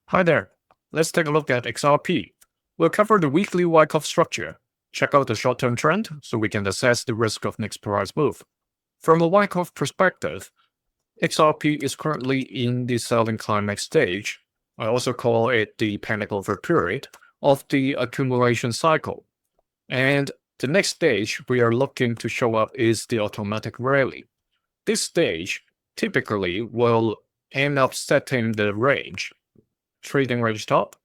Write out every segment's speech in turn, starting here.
Hi there. Let's take a look at XRP. We'll cover the weekly Wyckoff structure, check out the short-term trend so we can assess the risk of next price move. From a Wyckoff perspective, XRP is currently in the selling climax stage. I also call it the panic over period of the accumulation cycle. And the next stage we are looking to show up is the automatic rally. This stage typically will end up setting the range, trading range top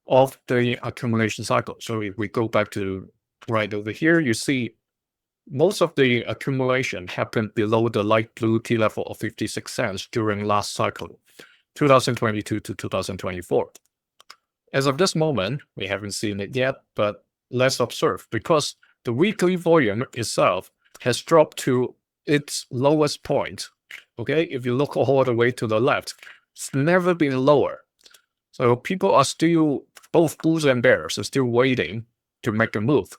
of the accumulation cycle. So if we go back to right over here, you see most of the accumulation happened below the light blue T level of 56 cents during last cycle, 2022 to 2024. As of this moment, we haven't seen it yet, but let's observe because the weekly volume itself has dropped to its lowest point. Okay, if you look all the way to the left, it's never been lower. So people are still, both bulls and bears are still waiting to make a move.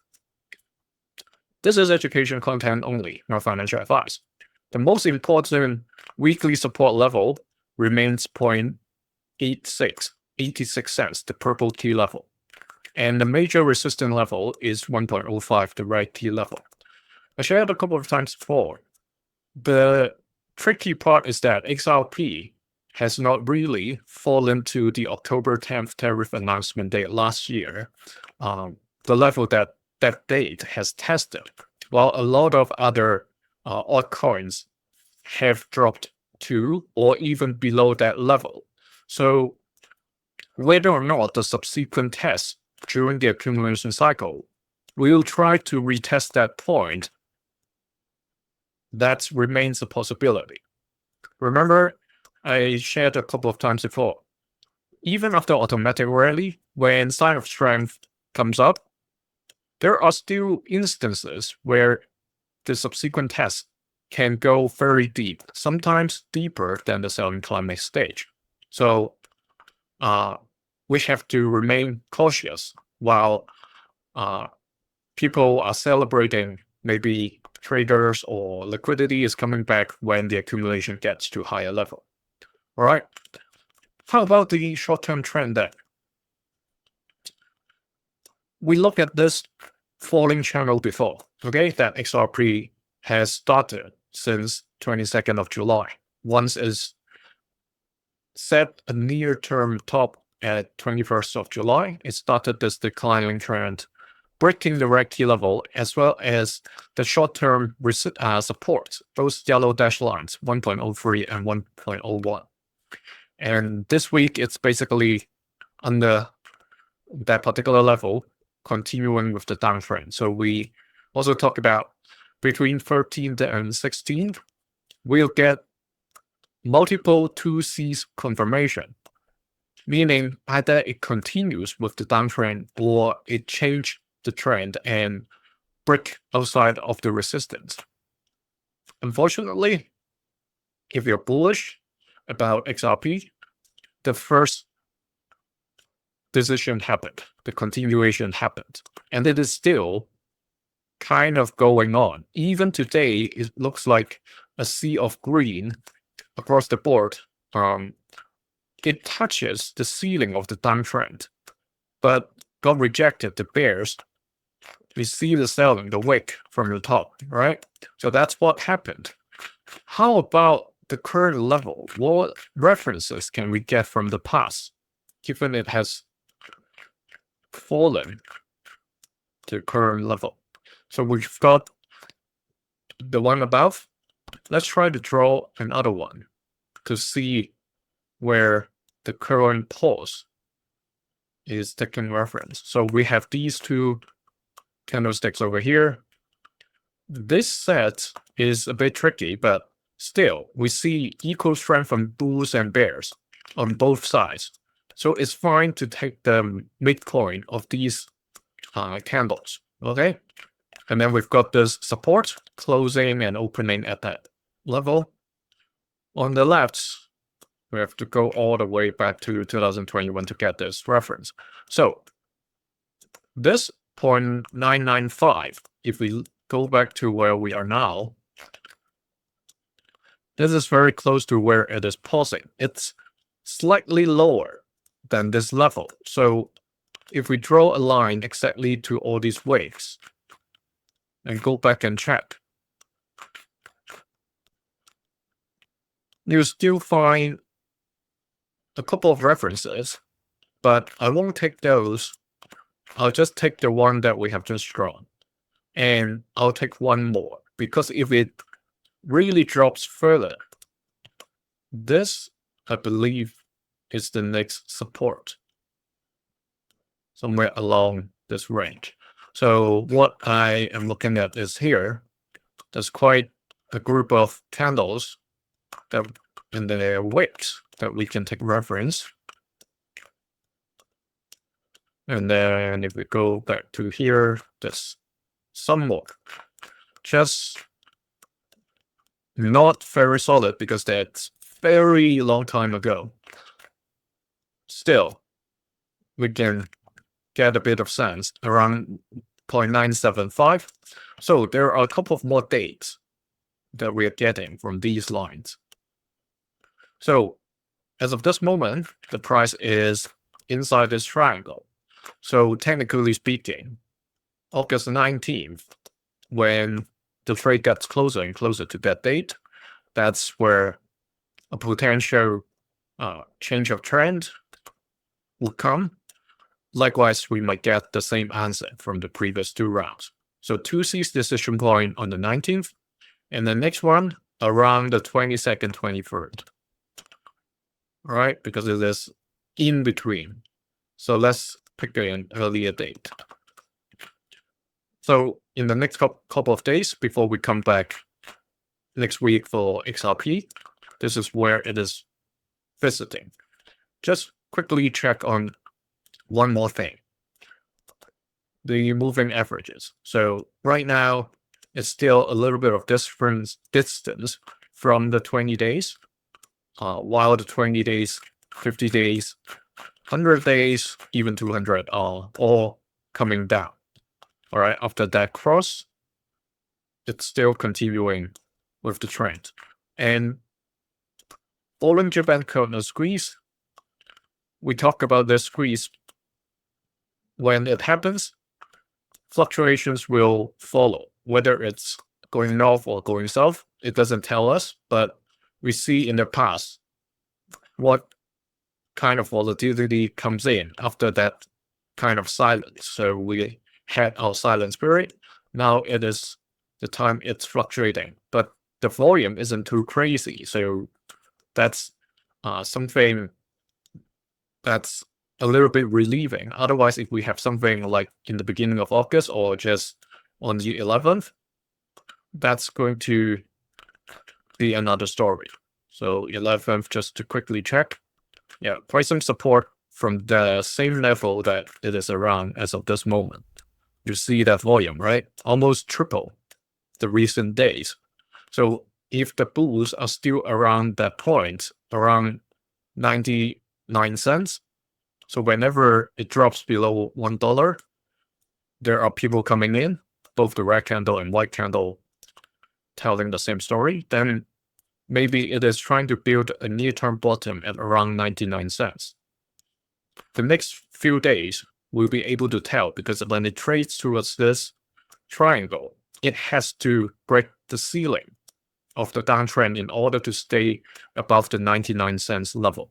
This is education content only, not financial advice. The most important weekly support level remains 0.86 cents, the purple T level. And the major resistance level is 1.05, the red T level. I shared a couple of times before. The tricky part is that XRP has not really fallen to the October 10th tariff announcement date last year, the level that date has tested, while a lot of other altcoins have dropped to or even below that level. So whether or not the subsequent tests during the accumulation cycle will try to retest that point, that remains a possibility. Remember, I shared a couple of times before, even after automatic rally, when sign of strength comes up, there are still instances where the subsequent test can go very deep, sometimes deeper than the selling climax stage. So we have to remain cautious while people are celebrating, maybe traders or liquidity is coming back when the accumulation gets to higher level. All right. How about the short-term trend then? We look at this falling channel before, okay, that XRP has started since 22nd of July. Once it's set a near-term top at 21st of July, it started this declining trend, breaking the red T level as well as the short-term support, those yellow dashed lines, 1.03 and 1.01. And this week, it's basically under that particular level, continuing with the downtrend. So we also talk about between 13th and 16th, we'll get multiple 2Cs confirmation, meaning either it continues with the downtrend or it changed the trend and break outside of the resistance. Unfortunately, if you're bullish about XRP, the first decision happened, the continuation happened, and it is still kind of going on. Even today, it looks like a sea of green across the board. It touches the ceiling of the downtrend, but got rejected. The bears receive the selling, the wick from the top, right? So that's what happened. How about the current level? What references can we get from the past, given it has fallen to current level? So we've got the one above. Let's try to draw another one to see where the current pulse is taking reference. So we have these two candlesticks over here. This set is a bit tricky, but still, we see equal strength from bulls and bears on both sides. So it's fine to take the midpoint of these candles, okay? And then we've got this support, closing and opening at that level. On the left, we have to go all the way back to 2021 to get this reference. So this 0.995, if we go back to where we are now, this is very close to where it is pausing. It's slightly lower than this level. So if we draw a line exactly to all these waves and go back and check, you'll still find a couple of references, but I won't take those. I'll just take the one that we have just drawn, and I'll take one more, because if it really drops further, this, I believe, is the next support somewhere along this range. So what I am looking at is here, there's quite a group of candles that in their wicks that we can take reference. And then if we go back to here, there's some more. Just not very solid because that's very long time ago. Still, we can get a bit of sense around 0.975. So there are a couple of more dates that we are getting from these lines. So as of this moment, the price is inside this triangle. So technically speaking, August 19th, when the trade gets closer and closer to that date, that's where a potential change of trend will come. Likewise, we might get the same answer from the previous two rounds. So 2C's decision point on the 19th, and the next one around the 22nd, 23rd. All right, because it is in between. So let's pick an earlier date. So in the next couple of days, before we come back next week for XRP, this is where it is visiting. Just quickly check on one more thing. The moving averages. So right now, it's still a little bit of distance from the 20 days, while the 20 days, 50 days, 100 days, even 200 are all coming down. All right, after that cross, it's still continuing with the trend. And Bollinger Band corner squeeze, we talk about this squeeze. When it happens, fluctuations will follow. Whether it's going north or going south, it doesn't tell us, but we see in the past what kind of volatility comes in after that kind of silence. So we had our silence period. Now it is the time it's fluctuating, but the volume isn't too crazy. So that's something that's a little bit relieving. Otherwise, if we have something like in the beginning of August or just on the 11th, that's going to be another story. So 11th, just to quickly check. Yeah, pricing support from the same level that it is around as of this moment. You see that volume, right? Almost triple the recent days. So if the bulls are still around that point, around 99 cents, so whenever it drops below $1, there are people coming in, both the red candle and white candle telling the same story, then maybe it is trying to build a near-term bottom at around 99 cents. The next few days, we'll be able to tell, because when it trades towards this triangle, it has to break the ceiling of the downtrend in order to stay above the 99 cents level.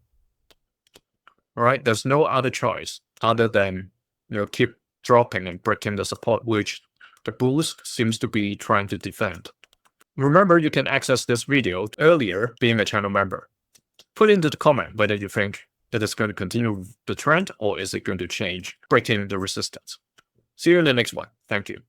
All right, there's no other choice other than keep dropping and breaking the support, which the bulls seems to be trying to defend. Remember, you can access this video earlier being a channel member. Put into the comment whether you think that it's going to continue the trend or is it going to change, breaking the resistance. See you in the next one. Thank you.